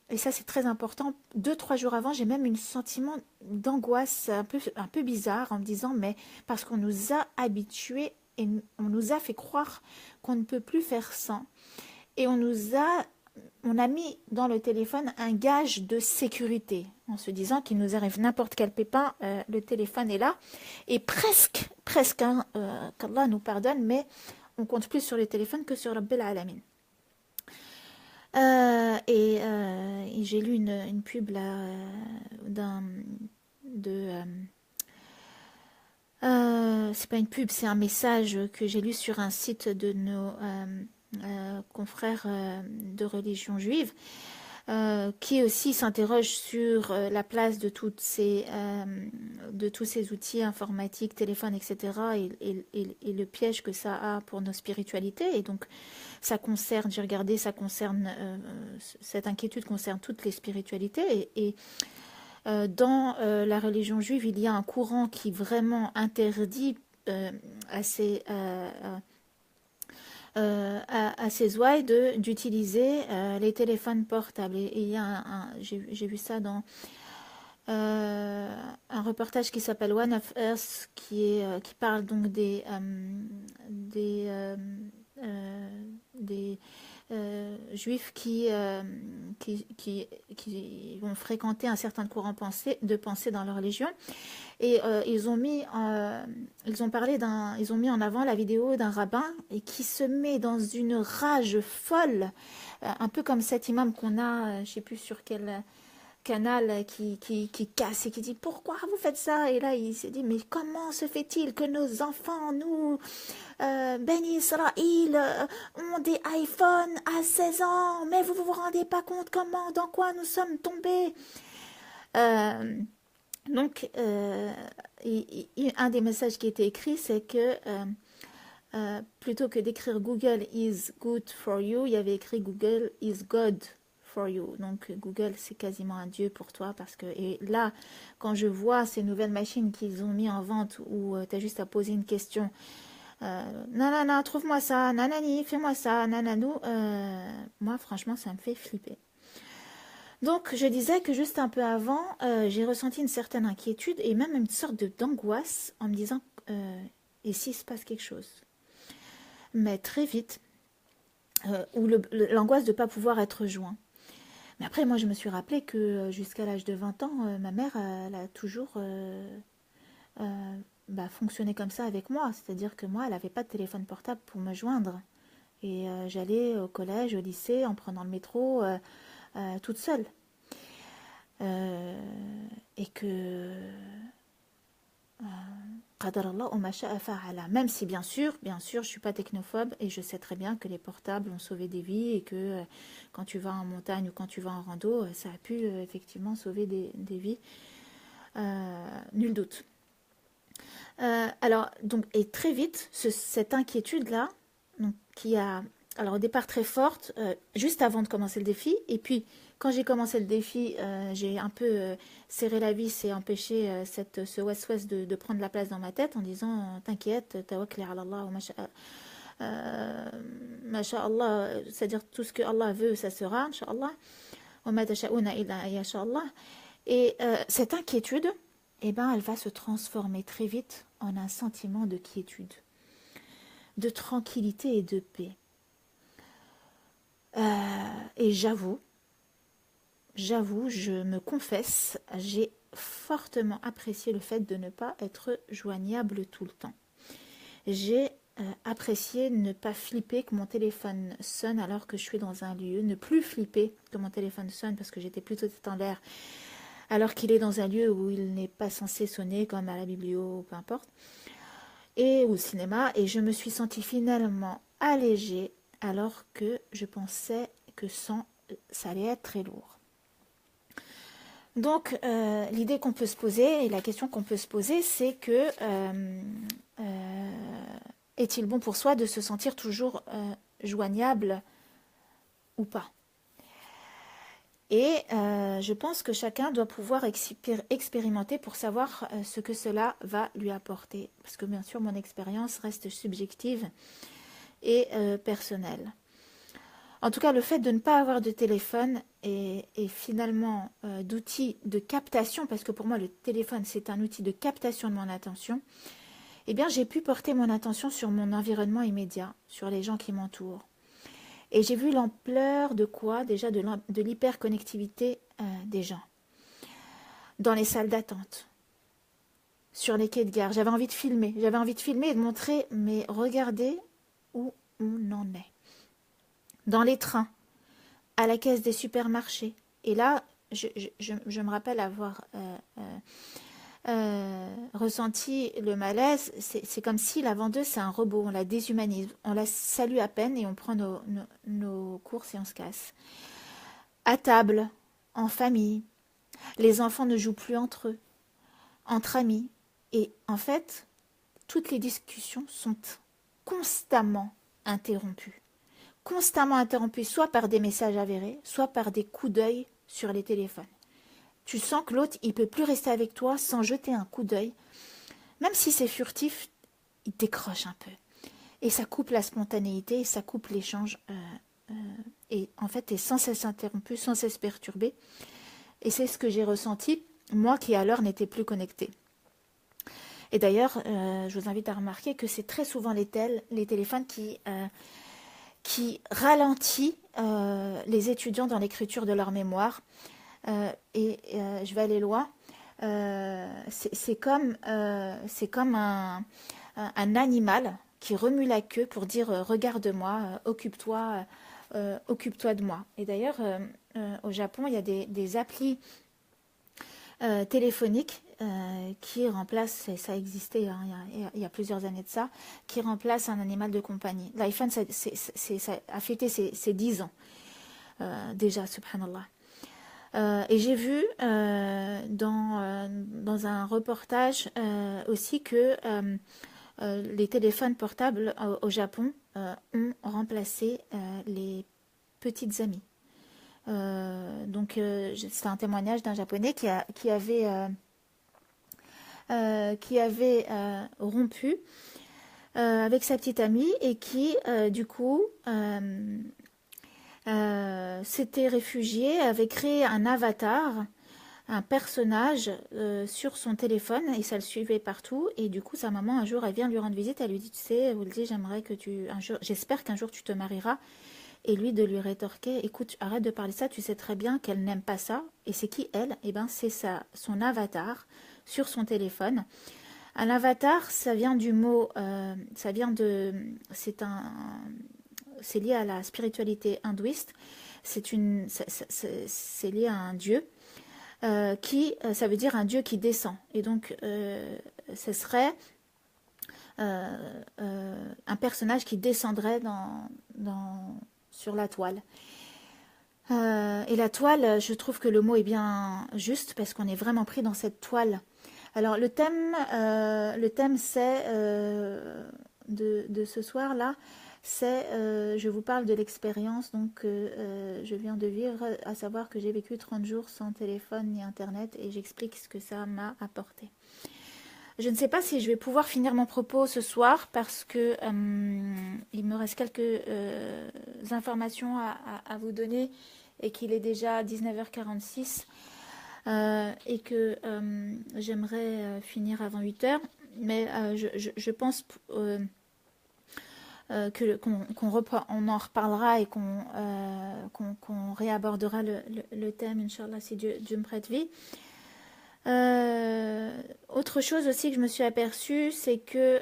et ça c'est très important. 2, 3 jours avant, j'ai même eu un sentiment d'angoisse un peu bizarre en me disant, mais parce qu'on nous a habitués et on nous a fait croire qu'on ne peut plus faire sans. Et on a mis dans le téléphone un gage de sécurité en se disant qu'il nous arrive n'importe quel pépin, le téléphone est là. Et presque, hein, qu'Allah nous pardonne, mais on compte plus sur le téléphone que sur Rabbil Alamin. Et j'ai lu une pub là de c'est pas une pub, c'est un message que j'ai lu sur un site de nos confrères de religion juive, qui aussi s'interroge sur la place de de tous ces outils informatiques, téléphones, etc., et le piège que ça a pour nos spiritualités. Et donc, ça concerne, j'ai regardé, cette inquiétude concerne toutes les spiritualités. Et dans la religion juive, il y a un courant qui vraiment interdit à ces ouailles d'utiliser les téléphones portables. Et il y a j'ai vu ça dans un reportage qui s'appelle One of Earth, qui parle donc des juifs qui vont fréquenter un certain courant de pensée dans leur religion. Et ils ont mis en avant la vidéo d'un rabbin et qui se met dans une rage folle, un peu comme cet imam qu'on a, je ne sais plus sur quel canal, qui casse et qui dit pourquoi vous faites ça, et là il se dit mais comment se fait-il que nos enfants, nous, Beni Israël, ont des iPhones à 16 ans, mais vous vous rendez pas compte dans quoi nous sommes tombés. Donc, un des messages qui était écrit, c'est que plutôt que d'écrire Google is good for you, il y avait écrit Google is God for you. Donc, Google, c'est quasiment un dieu pour toi. Et là, quand je vois ces nouvelles machines qu'ils ont mis en vente où tu as juste à poser une question, nanana, trouve-moi ça, nanani, fais-moi ça, nananou, moi, franchement, ça me fait flipper. Donc, je disais que juste un peu avant, j'ai ressenti une certaine inquiétude et même une sorte d'angoisse en me disant et s'il se passe quelque chose. Mais très vite, ou l'angoisse de ne pas pouvoir être joint. Mais après, moi, je me suis rappelé que jusqu'à l'âge de 20 ans, ma mère, elle a toujours fonctionné comme ça avec moi. C'est-à-dire que moi, elle n'avait pas de téléphone portable pour me joindre. Et j'allais au collège, au lycée, en prenant le métro, toute seule. Et que même si bien sûr, je suis pas technophobe et je sais très bien que les portables ont sauvé des vies et que quand tu vas en montagne ou quand tu vas en rando, ça a pu effectivement sauver des vies, nul doute. Alors donc, et très vite, cette inquiétude là, donc, qui a alors au départ très forte, juste avant de commencer le défi. Et puis, quand j'ai commencé le défi, j'ai un peu serré la vis et empêché ce waswas de prendre la place dans ma tête en disant t'inquiète, tawakkali ala Allah, ou masha'Allah, c'est-à-dire tout ce que Allah veut, ça sera, Inch'Allah. Wa ma tasha'una illa yasha'Allah. Et cette inquiétude, eh ben, elle va se transformer très vite en un sentiment de quiétude, de tranquillité et de paix. Et j'avoue, je me confesse, j'ai fortement apprécié le fait de ne pas être joignable tout le temps. J'ai apprécié ne pas flipper que mon téléphone sonne alors que je suis dans un lieu, ne plus flipper que mon téléphone sonne parce que j'étais plutôt tête en l'air alors qu'il est dans un lieu où il n'est pas censé sonner, comme à la biblio ou peu importe, et au cinéma, et je me suis sentie finalement allégée alors que je pensais que ça allait être très lourd. Donc, l'idée qu'on peut se poser et la question qu'on peut se poser, c'est que est-il bon pour soi de se sentir toujours joignable ou pas? Et je pense que chacun doit pouvoir expérimenter pour savoir ce que cela va lui apporter. Parce que bien sûr, mon expérience reste subjective et personnelle. En tout cas, le fait de ne pas avoir de téléphone et finalement d'outils de captation, parce que pour moi, le téléphone, c'est un outil de captation de mon attention, eh bien, j'ai pu porter mon attention sur mon environnement immédiat, sur les gens qui m'entourent. Et j'ai vu l'ampleur de quoi? Déjà de l'hyperconnectivité des gens. Dans les salles d'attente, sur les quais de gare. J'avais envie de filmer. J'avais envie de filmer et de montrer, mais regardez où on en est. Dans les trains, à la caisse des supermarchés. Et là, je me rappelle avoir ressenti le malaise. C'est comme si la vendeuse, c'est un robot. On la déshumanise. On la salue à peine et on prend nos courses et on se casse. À table, en famille, les enfants ne jouent plus entre eux, entre amis. Et en fait, toutes les discussions sont constamment interrompues. Constamment interrompues, soit par des messages avérés, soit par des coups d'œil sur les téléphones. Tu sens que l'autre, il ne peut plus rester avec toi sans jeter un coup d'œil. Même si c'est furtif, il décroche un peu. Et ça coupe la spontanéité, ça coupe l'échange. Et en fait, tu es sans cesse interrompu, sans cesse perturbé. Et c'est ce que j'ai ressenti, moi qui alors n'étais plus connectée. Et d'ailleurs, je vous invite à remarquer que c'est très souvent les téléphones qui ralentissent les étudiants dans l'écriture de leur mémoire. Je vais aller loin. C'est comme un animal qui remue la queue pour dire regarde-moi, occupe-toi de moi. Et d'ailleurs, au Japon, il y a des applis téléphoniques qui remplacent, ça existait hein, il y a plusieurs années de ça, qui remplacent un animal de compagnie. L'iPhone, ça a fêté ses 10 ans déjà, subhanallah. Et j'ai vu dans un reportage aussi que les téléphones portables au Japon ont remplacé les petites amies. Donc c'est un témoignage d'un Japonais qui avait rompu avec sa petite amie et qui du coup s'était réfugié, avait créé un avatar, un personnage sur son téléphone et ça le suivait partout. Et du coup, sa maman, un jour, elle vient lui rendre visite. Elle lui dit, tu sais, Woolsey, j'espère qu'un jour tu te marieras. Et lui de lui rétorquer, écoute, arrête de parler ça, tu sais très bien qu'elle n'aime pas ça. Et c'est qui elle? Eh bien, c'est son avatar sur son téléphone. Un avatar, ça vient du mot, c'est lié à la spiritualité hindouiste. C'est lié à un dieu ça veut dire un dieu qui descend. Et donc, ce serait un personnage qui descendrait sur la toile. Et la toile, je trouve que le mot est bien juste parce qu'on est vraiment pris dans cette toile. Alors le thème c'est de ce soir-là, c'est, je vous parle de l'expérience donc je viens de vivre, à savoir que j'ai vécu 30 jours sans téléphone ni internet et j'explique ce que ça m'a apporté. Je ne sais pas si je vais pouvoir finir mon propos ce soir parce que il me reste quelques informations à vous donner et qu'il est déjà 19h46 et que j'aimerais finir avant 8h. Mais je pense qu'on en reparlera et qu'on réabordera le thème, Inch'Allah, si Dieu me prête vie. Autre chose aussi que je me suis aperçue, c'est que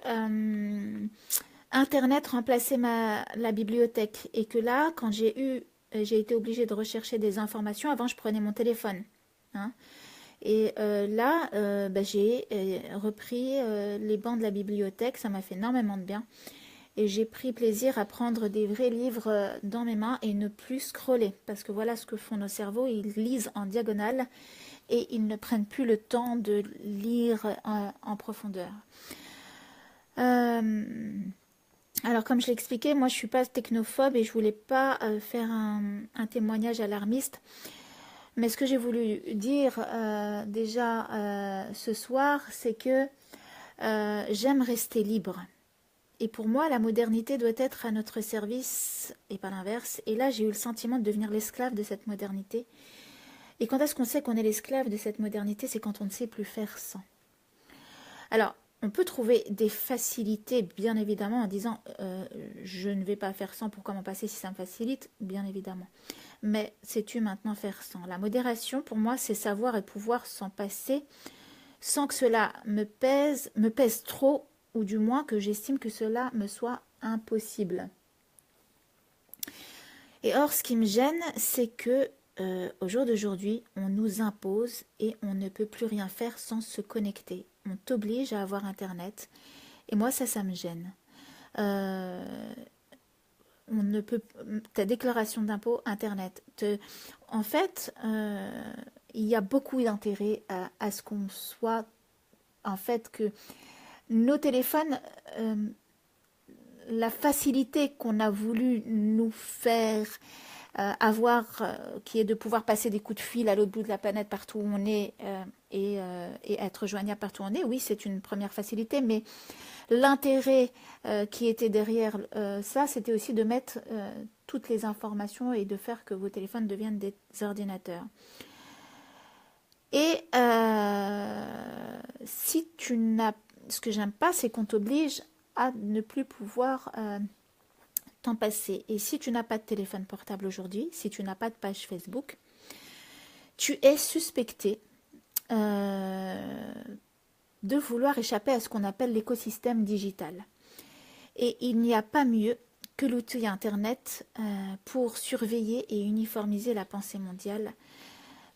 Internet remplaçait la bibliothèque et que là, quand j'ai été obligée de rechercher des informations. Avant, je prenais mon téléphone, hein. Et là, j'ai repris les bancs de la bibliothèque. Ça m'a fait énormément de bien. Et j'ai pris plaisir à prendre des vrais livres dans mes mains et ne plus scroller. Parce que voilà ce que font nos cerveaux. Ils lisent en diagonale et ils ne prennent plus le temps de lire en profondeur. Alors comme je l'ai expliqué, moi je ne suis pas technophobe et je ne voulais pas faire un témoignage alarmiste. Mais ce que j'ai voulu dire déjà ce soir, c'est que j'aime rester libre. Et pour moi, la modernité doit être à notre service et pas l'inverse. Et là, j'ai eu le sentiment de devenir l'esclave de cette modernité. Et quand est-ce qu'on sait qu'on est l'esclave de cette modernité? C'est quand on ne sait plus faire sans. Alors, on peut trouver des facilités, bien évidemment, en disant je ne vais pas faire sans, pourquoi m'en passer si ça me facilite? Bien évidemment. Mais sais-tu maintenant faire sans? La modération, pour moi, c'est savoir et pouvoir s'en passer sans que cela me pèse trop, ou du moins que j'estime que cela me soit impossible. Et or, ce qui me gêne, c'est que au jour d'aujourd'hui, on nous impose et on ne peut plus rien faire sans se connecter. On t'oblige à avoir Internet. Et moi, ça me gêne. On ne peut, ta déclaration d'impôt, Internet. En fait, il y a beaucoup d'intérêt à ce qu'on soit, en fait, que nos téléphones, la facilité qu'on a voulu nous faire avoir, qui est de pouvoir passer des coups de fil à l'autre bout de la planète partout où on est et être joignable partout où on est, oui, c'est une première facilité, mais l'intérêt qui était derrière ça, c'était aussi de mettre toutes les informations et de faire que vos téléphones deviennent des ordinateurs. Et si tu n'as... Ce que j'aime pas, c'est qu'on t'oblige à ne plus pouvoir t'en passer. Et si tu n'as pas de téléphone portable aujourd'hui, si tu n'as pas de page Facebook, tu es suspecté de vouloir échapper à ce qu'on appelle l'écosystème digital. Et il n'y a pas mieux que l'outil Internet pour surveiller et uniformiser la pensée mondiale,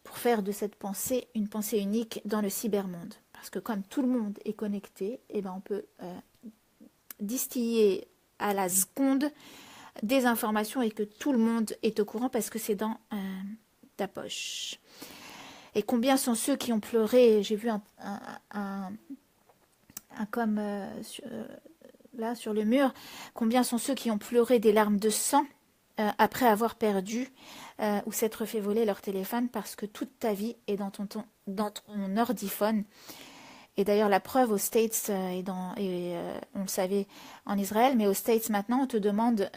pour faire de cette pensée une pensée unique dans le cybermonde. Parce que comme tout le monde est connecté, eh ben on peut distiller à la seconde des informations et que tout le monde est au courant parce que c'est dans ta poche. Et combien sont ceux qui ont pleuré? J'ai vu un comme là sur le mur. Combien sont ceux qui ont pleuré des larmes de sang après avoir perdu ou s'être fait voler leur téléphone parce que toute ta vie est dans ton ordiphone. Et d'ailleurs, la preuve aux States, on le savait en Israël, mais aux States maintenant, on te demande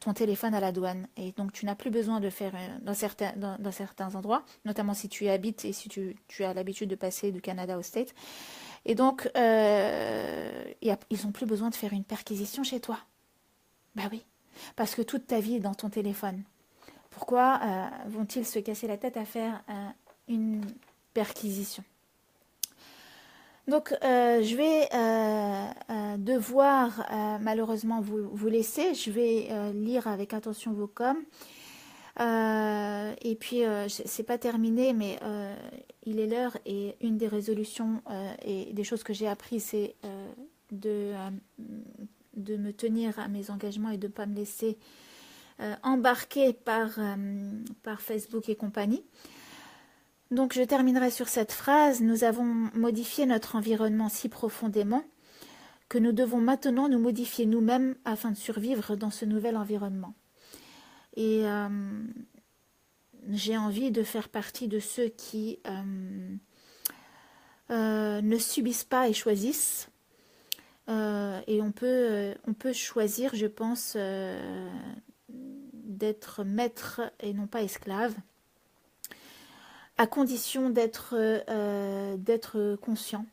ton téléphone à la douane. Et donc, tu n'as plus besoin de faire, dans certains endroits, notamment si tu y habites et si tu as l'habitude de passer du Canada aux States. Et donc, ils n'ont plus besoin de faire une perquisition chez toi. Bah oui, parce que toute ta vie est dans ton téléphone. Pourquoi vont-ils se casser la tête à faire une perquisition? Donc, je vais devoir malheureusement vous laisser. Je vais lire avec attention vos coms. Et puis, c'est pas terminé, mais il est l'heure. Et une des résolutions et des choses que j'ai appris, c'est de me tenir à mes engagements et de ne pas me laisser embarquer par Facebook et compagnie. Donc je terminerai sur cette phrase. Nous avons modifié notre environnement si profondément que nous devons maintenant nous modifier nous-mêmes afin de survivre dans ce nouvel environnement. Et j'ai envie de faire partie de ceux qui ne subissent pas et choisissent. Et on peut choisir, je pense, d'être maître et non pas esclave, à condition d'être conscient.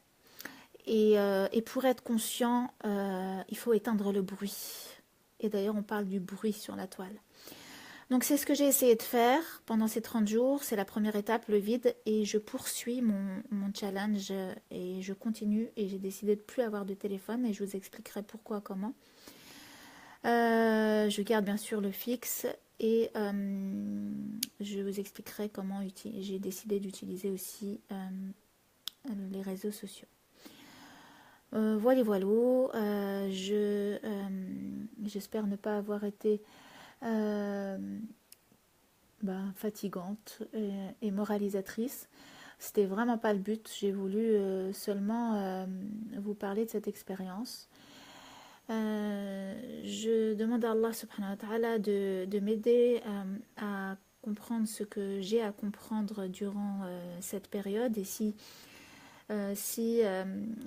Et pour être conscient, il faut éteindre le bruit. Et d'ailleurs, on parle du bruit sur la toile. Donc c'est ce que j'ai essayé de faire pendant ces 30 jours. C'est la première étape, le vide. Et je poursuis mon challenge et je continue. Et j'ai décidé de ne plus avoir de téléphone et je vous expliquerai pourquoi, comment. Je garde bien sûr le fixe et je vous expliquerai comment j'ai décidé d'utiliser aussi les réseaux sociaux. Voilà. J'espère ne pas avoir été fatigante et moralisatrice. C'était vraiment pas le but. J'ai voulu seulement vous parler de cette expérience. Je demande à Allah subhanahu wa ta'ala de m'aider à comprendre ce que j'ai à comprendre durant cette période, et si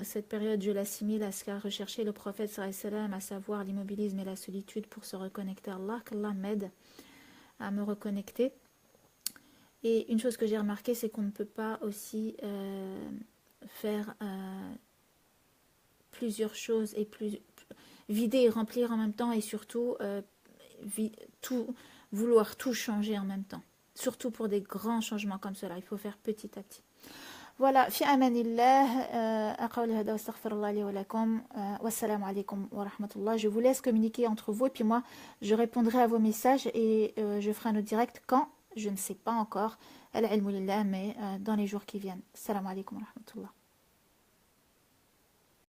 cette période je l'assimile à ce qu'a recherché le prophète sallallahu alayhi wa sallam, à savoir l'immobilisme et la solitude pour se reconnecter à Allah, qu'Allah m'aide à me reconnecter. Et une chose que j'ai remarqué, c'est qu'on ne peut pas aussi faire plusieurs choses et vider et remplir en même temps, et surtout vouloir tout changer en même temps. Surtout pour des grands changements comme cela, il faut faire petit à petit. Voilà, fi amanillah, aqawli hada wa astaghfirullah li wa lakum, wassalamu alaikum wa rahmatullah. Je vous laisse communiquer entre vous et puis moi je répondrai à vos messages et je ferai un autre direct quand, je ne sais pas encore, al-ilmu lillah, mais dans les jours qui viennent. Assalamu alaikum wa rahmatullah.